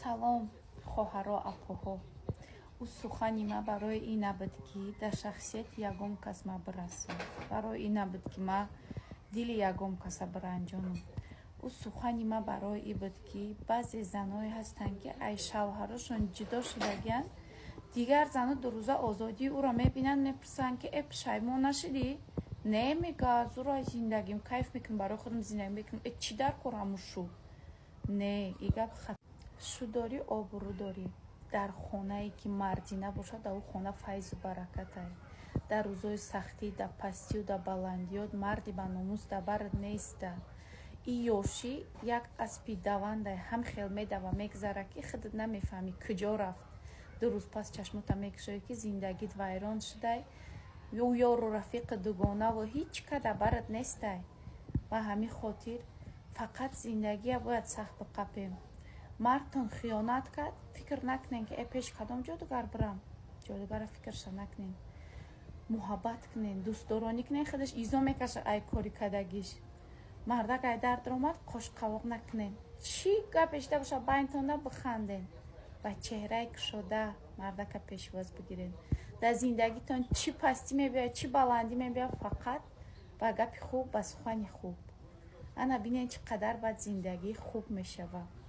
салом хоҳаро апоҳо. ӯ сухани ма барои ин набуд ки дар шахсияти ягон кас ма бирасам. Барои ин набуд ки ма дили ягон каса биранҷонам. ӯ сухани ма барои ин буд ки баъзе занҳое ҳастанд ки ай шавҳарашон ҷудо шудагиянд, дигар зану ду рӯза озодии ӯро мебинанд, мепурсанд ки э пушаймон нашидӣ? Не мегӯяд зуро зиндагим кайф мекунем, барои худам зиндагӣ мекунем. Э чӣ дар кор ҳамун шу? Не, и гап шудорӣ обрӯдорӣ. Дар хонае ки мардӣ набошад, дар ӯ хона файзу баракатай. Дар рӯзои сахтӣ, дар пастию, дар баландиёт марди ба номус дар барат неста. И ёшӣ як аспи давандай ҳам хел медава мегзара ки худат намефаҳмӣ куҷо рафт. Ду рӯз пас чашмота мекушоӣ ки зиндагит вайрон шудай, ё ёру рафиқи дугонаву ҳеҷ када барат нестай. Ба ҳамин хотир фақат зиндагия бояд сахт биқапем. Мардтон хиёнат кард, фикр накунем ки пеш кадом ҷодугар бирам. Ҷодугара фикрша накунем. Муҳаббат кунем, дӯстдоронӣ кунем, худаш изо мекаша ай кори кадагиш. Мардак ай дар даромад қошқавоқ накунем. Чӣ гапешда боша байнтонда бихандем. Ба чеҳраи кушода мардака пешвоз бигирем. Дар зиндагитон чӣ пастӣ мебиёяд, чӣ баландӣ мебиёяд, фақат ба гапи хуб, ба сухани хуб. Ана бинем чӣ қадар баъд зиндагӣ хуб мешавад.